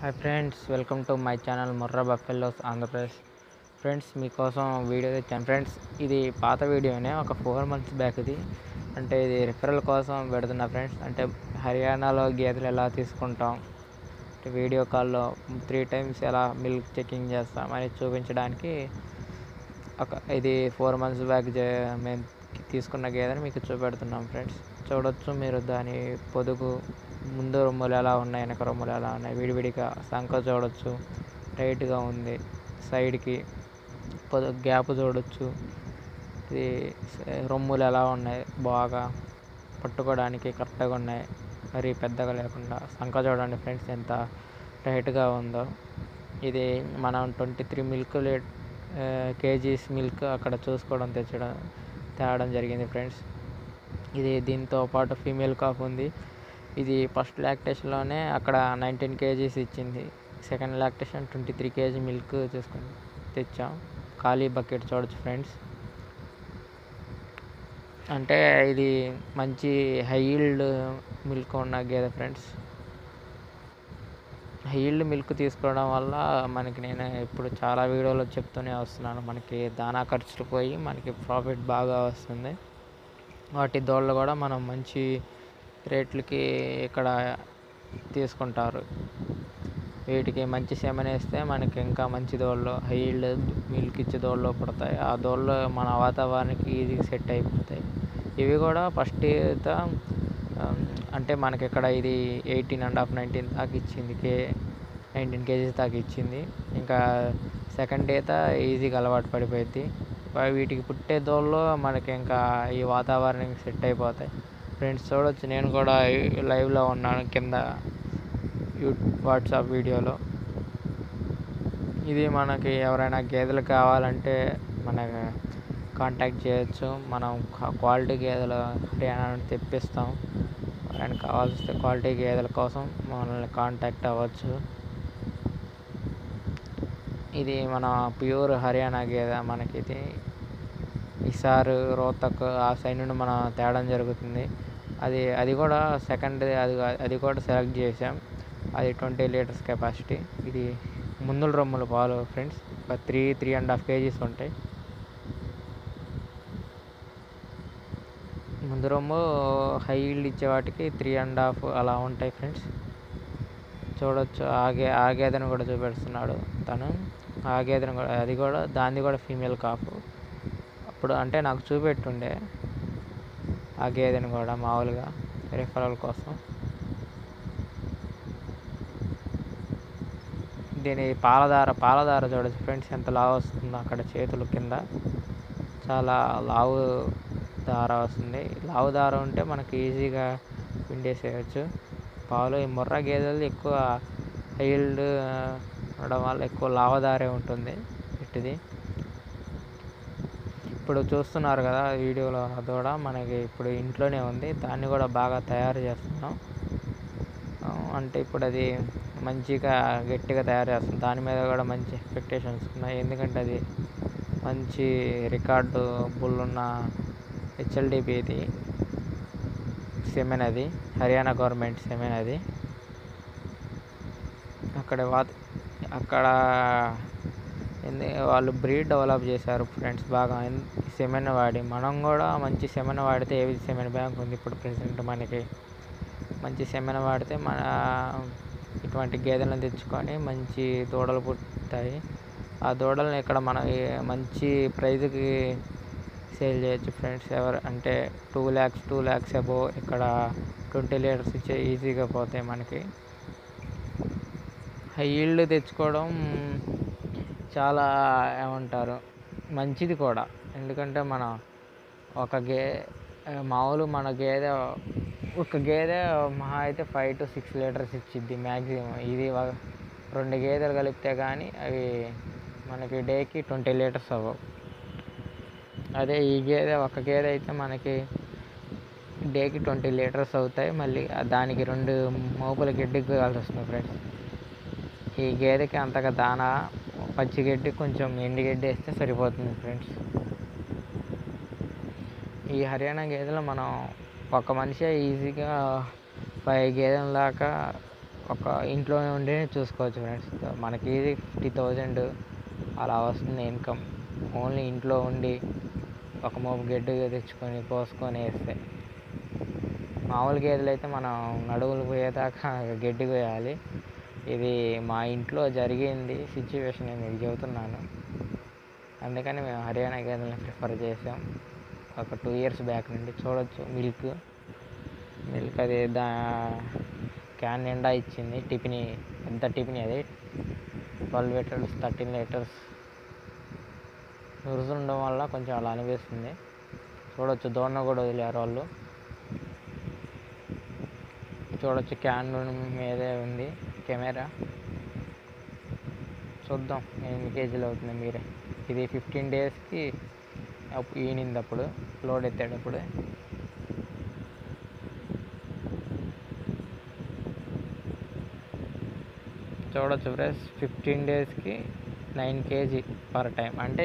Hi friends, welcome to my channel Murrah buffaloes Andhra Pradesh. Friends, మీకోసం video తెచ్చాను. Friends, ఇది పాత వీడియోనే, ఒక 4 months బ్యాక్. ఇది అంటే ఇది రిఫరల్ కోసం పెడుతున్నా ఫ్రెండ్స్. అంటే హర్యానాలో గేదెలు ఎలా తీసుకుంటాం, వీడియో కాల్లో 3 times ఎలా మిల్క్ చెకింగ్ చేస్తాం అని చూపించడానికి ఇది 4 months బ్యాక్ మేము తీసుకున్న గేదెని మీకు చూపెడుతున్నాం ఫ్రెండ్స్. చూడొచ్చు మీరు దాని పొదుగు, ముందు రొమ్ములు ఎలా ఉన్నాయి, వెనక రొమ్ములు ఎలా ఉన్నాయి, విడివిడిగా సంఖ చూడొచ్చు, టైట్గా ఉంది, సైడ్కి గ్యాప్ చూడొచ్చు. ఇది రొమ్ములు ఎలా ఉన్నాయి, బాగా పట్టుకోవడానికి కరెక్ట్గా ఉన్నాయి, మరి పెద్దగా లేకుండా. సంఖ చూడండి ఫ్రెండ్స్ ఎంత టైట్గా ఉందో. ఇది మనం 23 kgs మిల్క్ అక్కడ చూసుకోవడం తేవడం జరిగింది ఫ్రెండ్స్. ఇది దీంతో పాటు ఫీమేల్ కాఫ్ ఉంది. ఇది ఫస్ట్ లాక్టేషన్లోనే అక్కడ 19 kgs ఇచ్చింది. సెకండ్ లాక్టేషన్ 23 kg మిల్క్ తీసుకొని తెచ్చాం. ఖాళీ బకెట్ చూడొచ్చు ఫ్రెండ్స్. అంటే ఇది మంచి హై ఈల్డ్ మిల్క్ ఉన్న గేదె ఫ్రెండ్స్. హై ఈల్డ్ మిల్క్ తీసుకోవడం వల్ల మనకి, నేను ఇప్పుడు చాలా వీడియోలో చెప్తూనే వస్తున్నాను, మనకి దానా ఖర్చులు పోయి మనకి ప్రాఫిట్ బాగా వస్తుంది. వాటి దోళ్ళు కూడా మనం మంచి రేట్లకి ఇక్కడ తీసుకుంటారు. వీటికి మంచి సెమెన్ వేస్తే మనకి ఇంకా మంచి దోళ్ళు, హై ఈల్డ్ మిల్క్ ఇచ్చే దోళ్ళు పడతాయి. ఆ దోళ్ళు మన వాతావరణానికి ఈజీగా సెట్ అయిపోతాయి. ఇవి కూడా ఫస్ట్ ఈత అంటే మనకి ఇక్కడ ఇది 18.5 19 దాకా ఇచ్చింది, 19 kgs దాకా ఇచ్చింది. ఇంకా సెకండ్ ఈత ఈజీగా అలవాటు పడిపోయింది. వీటికి పుట్టే దోళ్ళు మనకి ఇంకా ఈ వాతావరణానికి సెట్ అయిపోతాయి ఫ్రెండ్స్. చూడొచ్చు, నేను కూడా లైవ్లో ఉన్నాను కింద వాట్సాప్ వీడియోలో. ఇది మనకి ఎవరైనా గేదెలు కావాలంటే మనకి కాంటాక్ట్ చేయొచ్చు. మనం క్వాలిటీ గేదెలు హర్యానా నుండి తెప్పిస్తాం. ఎవరైనా కావాల్సి క్వాలిటీ గేదెల కోసం మనల్ని కాంటాక్ట్ అవ్వచ్చు. ఇది మన ప్యూర్ హర్యానా గేదె. మనకి ఇది ఈసారి రోహ్తక్ ఆ సైడ్ నుండి మనం తేవడం జరుగుతుంది. అది కూడా సెకండ్, అది కూడా సెలెక్ట్ చేసాం. అది 20 liters కెపాసిటీ. ఇది ముందుల రొమ్ముల పాలు ఫ్రెండ్స్. ఒక 3.5 kgs ఉంటాయి. ముందు రొమ్ము హై ఈల్డ్ ఇచ్చే వాటికి 3.5 అలా ఉంటాయి ఫ్రెండ్స్. చూడొచ్చు, ఆ గేదెను కూడా చూపెడుతున్నాడు తను. ఆ గేదెను కూడా, అది కూడా దాన్ని కూడా ఫీమేల్ కాపు. అప్పుడు అంటే నాకు చూపెట్టుండే ఆ గేదెను కూడా మామూలుగా రిఫరల్ కోసం. దీని పాలధార చూడొచ్చు ఫ్రెండ్స్, ఎంత లావు వస్తుందో. అక్కడ చేతులు కింద చాలా లావు దార వస్తుంది. లావు దార ఉంటే మనకి ఈజీగా పిండేసేయచ్చు పాలు. ఈ ముర్రా గేదెలు ఎక్కువ హై ఈల్డ్ ఉండడం వల్ల ఎక్కువ లావదారే ఉంటుంది ఇటుది. ఇప్పుడు చూస్తున్నారు కదా వీడియోలో, దూడ మనకి ఇప్పుడు ఇంట్లోనే ఉంది. దాన్ని కూడా బాగా తయారు చేస్తున్నాం. అంటే ఇప్పుడు అది మంచిగా గట్టిగా తయారు చేస్తుంది. దాని మీద కూడా మంచి ఎక్స్పెక్టేషన్స్ ఉన్నాయి. ఎందుకంటే అది మంచి రికార్డు బుల్లున్న హెచ్ఎల్డిపి ఇది సెమెన్. అది హర్యానా గవర్నమెంట్ సెమెన్. అది అక్కడ వాళ్ళు బ్రీడ్ డెవలప్ చేశారు ఫ్రెండ్స్ బాగా సెమెన్ వాడి. మనం కూడా మంచి సెమెన్ వాడితే, ఏవి సెమెన్ బ్యాంక్ ఉంది ఇప్పుడు ప్రెసెంట్, మనకి మంచి సెమెన్ వాడితే మన ఇటువంటి గేదెలను తెచ్చుకొని మంచి దూడలు పుట్టాయి. ఆ దూడలను ఇక్కడ మనం మంచి ప్రైజ్కి సేల్ చేయొచ్చు ఫ్రెండ్స్. అంటే 2 lakhs అబోవ్ ఇక్కడ 20 liters ఇచ్చే ఈజీగా పోతాయి మనకి. హై ఈల్డ్ తెచ్చుకోవడం చాలా ఏమంటారు మంచిది కూడా. ఎందుకంటే మన మామూలు మన గేదె, ఒక గేదె మహా అయితే 5 to 6 liters ఇచ్చిద్ది మ్యాక్సిమం. ఇది 2 గేదెలు కలిపితే కానీ అవి మనకి డేకి 20 liters అవ్వవు. అదే ఈ ఒక గేదె అయితే మనకి డేకి 20 liters అవుతాయి. మళ్ళీ దానికి 2 మోపుల గడ్డి కావాల్సి వస్తుంది ఫ్రెండ్స్. ఈ గేదెకి అంతగా దానా పచ్చిగడ్డి, కొంచెం ఎండుగడ్డి వేస్తే సరిపోతుంది ఫ్రెండ్స్. ఈ హర్యానా గేదెలు మనం ఒక మనిషి ఈజీగా 5 గేదెల దాకా ఒక ఇంట్లోనే ఉండి చూసుకోవచ్చు ఫ్రెండ్స్. మనకి 50,000 అలా వస్తుంది ఇన్కమ్. ఓన్లీ ఇంట్లో ఉండి ఒక మోపు గడ్డిగా తెచ్చుకొని కోసుకొని వేస్తే. మామూలు గేదెలు అయితే మనం నడువులు పోయేదాకా గడ్డి కోయాలి. ఇది మా ఇంట్లో జరిగింది సిచ్యువేషన్, మీకు చెబుతున్నాను. అందుకని మేము హర్యానా గేదెలను ప్రిఫర్ చేసాం. ఒక 2 years బ్యాక్ నుండి చూడొచ్చు. మిల్క్ అది క్యాన్ నిండా ఇచ్చింది. టిఫిన్ ఎంత టిఫిన్ అది 12 లీటర్స్ 13 లీటర్స్ రుజు ఉండడం వల్ల కొంచెం అలా అనిపిస్తుంది. చూడొచ్చు, దోణ కూడా వదిలేరు వాళ్ళు. చూడొచ్చు, క్యాన్ మీదే ఉంది కెమెరా. చూద్దాం ఎన్ని కేజీలు అవుతుంది మీరే. ఇది 15 daysకి ఈనింది, అప్పుడు లోడ్ ఎత్తేటప్పుడు. చూడొచ్చు ఫ్రెండ్స్, 15 daysకి 9 kg పర్ టైం. అంటే